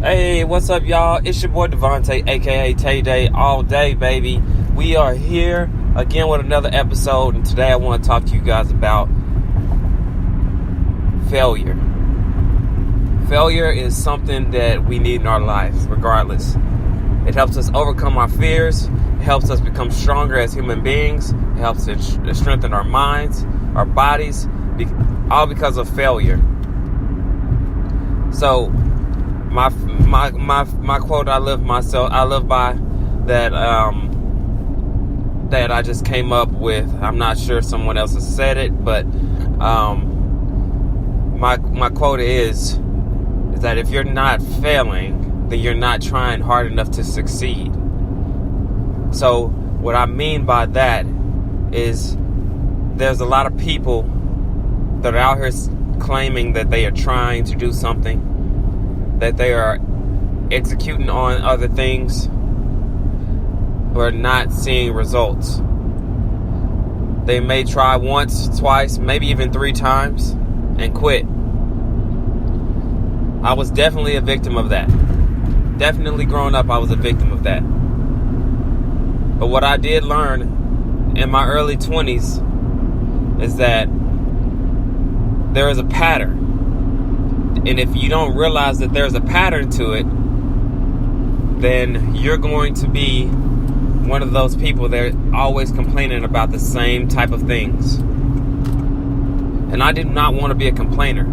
Hey, what's up, y'all? It's your boy Devontae, aka Tay Day, all day, baby. We are here again with another episode, and today I want to talk to you guys about failure. Failure is something that we need in our lives, regardless. It helps us overcome our fears. It helps us become stronger as human beings. It helps to strengthen our minds, our bodies, all because of failure. So, my quote I live by that that I just came up with. I'm not sure if someone else has said it, but my quote is that if you're not failing, then you're not trying hard enough to succeed. So what I mean by that is there's a lot of people that are out here claiming that they are trying to do something, that they are executing on other things, but not seeing results. They may try once, twice, maybe even 3 times and quit. I was definitely a victim of that. Definitely growing up, I was a victim of that. But what I did learn in my early 20s is that there is a pattern. And if you don't realize that there's a pattern to it, then you're going to be one of those people that are always complaining about the same type of things. And I did not want to be a complainer.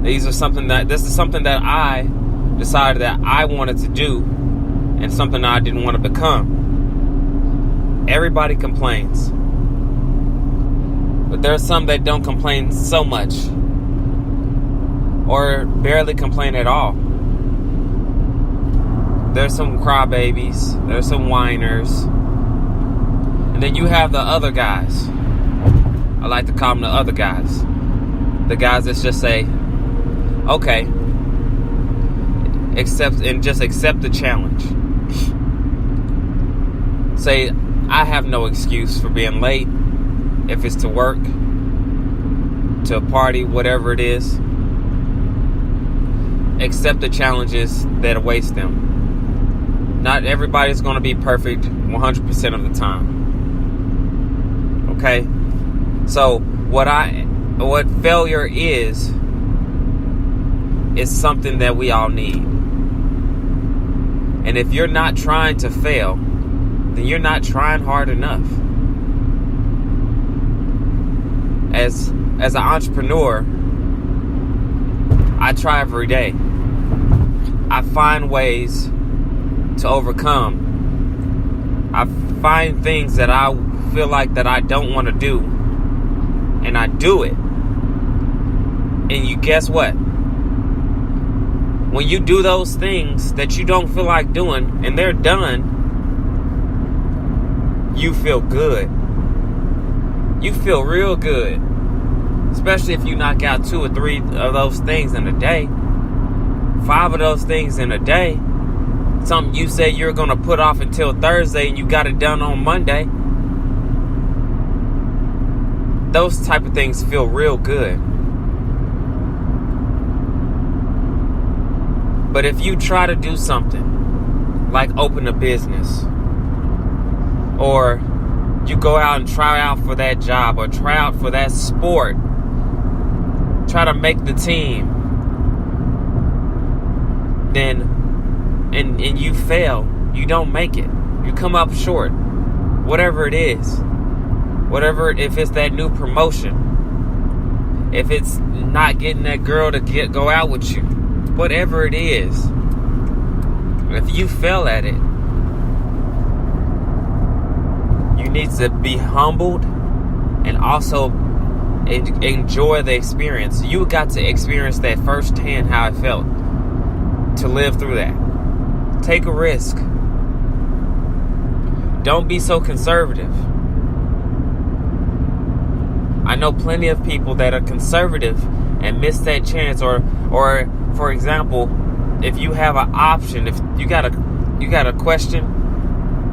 This is something that I decided that I wanted to do, and something I didn't want to become. Everybody complains. But there are some that don't complain so much, or barely complain at all. There's some crybabies, there's some whiners, and then you have the other guys. I like to call them the other guys. The guys that just say, okay, accept the challenge. Say, I have no excuse for being late, if it's to work, to a party, whatever it is. Accept the challenges that await them. Not everybody's going to be perfect 100% of the time. Okay? So, what failure is something that we all need. And if you're not trying to fail, then you're not trying hard enough. As an entrepreneur, I try every day. I find ways to overcome. I find things that I feel like that I don't want to do, and I do it. And you guess what? When you do those things that you don't feel like doing, and they're done, you feel good. You feel real good. Especially if you knock out 2 or 3 of those things in a day. 5 of those things in a day. Something you say you're going to put off until Thursday and you got it done on Monday. Those type of things feel real good. But if you try to do something, like open a business, or you go out and try out for that job, or try out for that sport, try to make the team, then and you fail, you don't make it, you come up short, whatever it is, if it's that new promotion, if it's not getting that girl to go out with you, whatever it is, if you fail at it, you need to be humbled and also enjoy the experience. You got to experience that firsthand, how it felt to live through that. Take a risk. Don't be so conservative. I know plenty of people that are conservative and miss that chance, or for example, if you have an option, if you got a question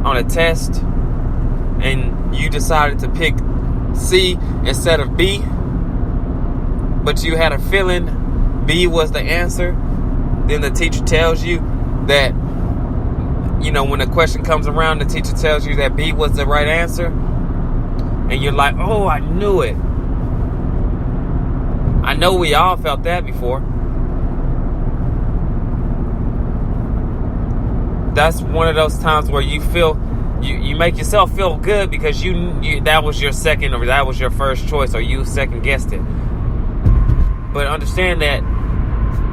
on a test and you decided to pick C instead of B, but you had a feeling B was the answer, then the teacher tells you that, when a question comes around, the teacher tells you that B was the right answer, and you're like, oh, I knew it. I know we all felt that before. That's one of those times where you feel, you make yourself feel good because you that was your second or that was your first choice, or you second guessed it. But understand that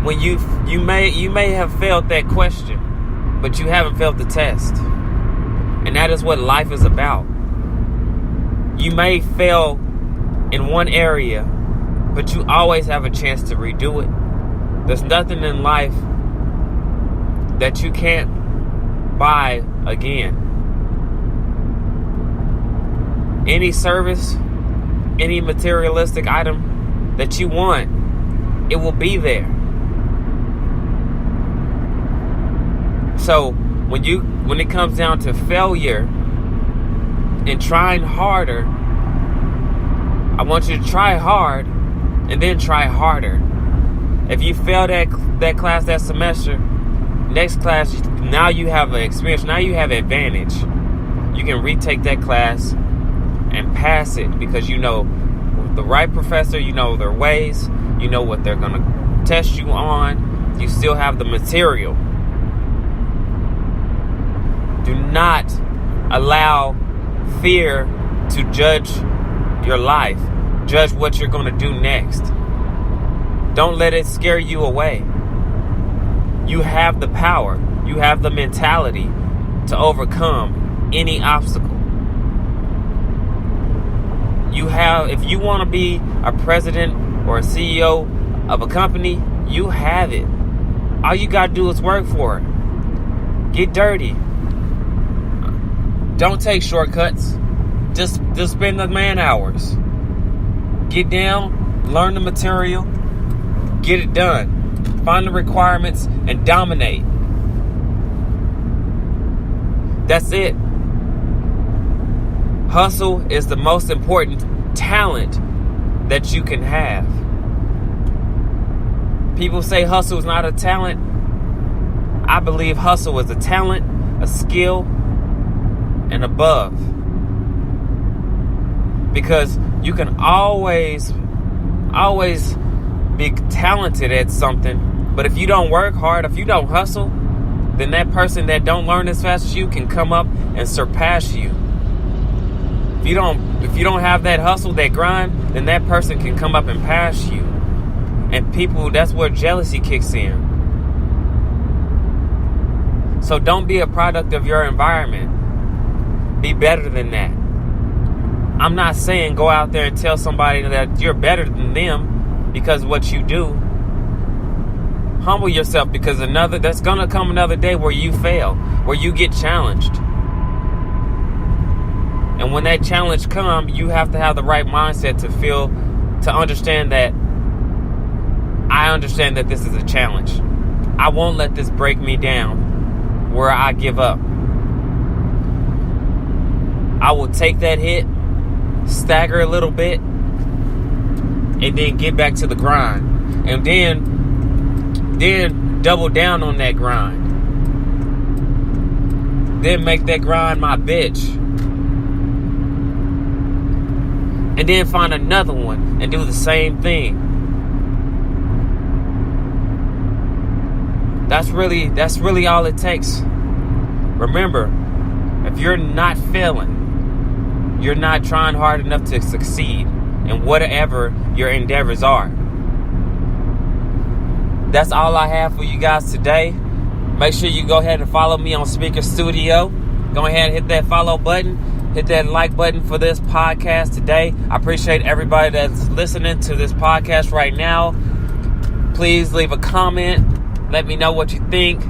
when you may have failed that question, but you haven't failed the test. And that is what life is about. You may fail in one area, but you always have a chance to redo it. There's nothing in life that you can't buy again. Any service, any materialistic item that you want, it will be there. So when it comes down to failure and trying harder, I want you to try hard and then try harder. If you fail that class that semester, next class, now you have an experience. Now you have an advantage. You can retake that class and pass it because you know the right professor, you know their ways, you know what they're going to test you on. You still have the material. Do not allow fear to judge your life, judge what you're going to do next. Don't let it scare you away. You have the power, you have the mentality to overcome any obstacle. If you want to be a president or a CEO of a company, you have it. All you got to do is work for it. Get dirty. Don't take shortcuts. Just spend the man hours. Get down, learn the material, get it done. Find the requirements and dominate. That's it. Hustle is the most important talent that you can have. People say hustle is not a talent. I believe hustle is a talent, a skill, and above. Because you can always be talented at something, but if you don't work hard, if you don't hustle, then that person that don't learn as fast as you can come up and surpass you. If you don't have that hustle, that grind, then that person can come up and pass you. And people, that's where jealousy kicks in. So don't be a product of your environment. Be better than that. I'm not saying go out there and tell somebody that you're better than them because of what you do. Humble yourself, because there's going to come another day where you fail, where you get challenged. And when that challenge comes, you have to have the right mindset to understand that I understand that this is a challenge. I won't let this break me down where I give up. I will take that hit, stagger a little bit, and then get back to the grind. And then double down on that grind. Then make that grind my bitch. And then find another one and do the same thing. That's really all it takes. Remember, if you're not failing, you're not trying hard enough to succeed in whatever your endeavors are. That's all I have for you guys today. Make sure you go ahead and follow me on Spreaker Studio. Go ahead and hit that follow button. Hit that like button for this podcast today. I appreciate everybody that's listening to this podcast right now. Please leave a comment. Let me know what you think.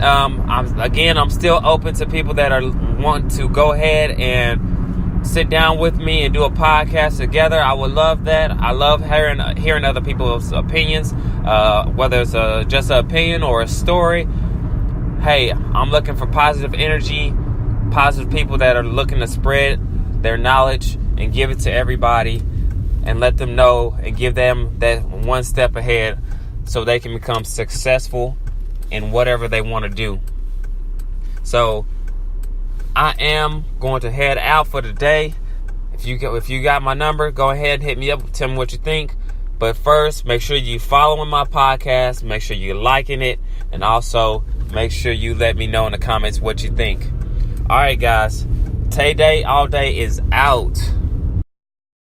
I'm still open to people that want to go ahead and sit down with me and do a podcast together. I would love that. I love hearing other people's opinions, whether it's just an opinion or a story. Hey, I'm looking for positive energy, positive people that are looking to spread their knowledge and give it to everybody and let them know and give them that one step ahead so they can become successful in whatever they want to do. So I am going to head out for today. If you got my number, go ahead and hit me up. Tell me what you think. But first, make sure you following my podcast. Make sure you're liking it. And also, make sure you let me know in the comments what you think. All right, guys. Tay Day All Day is out.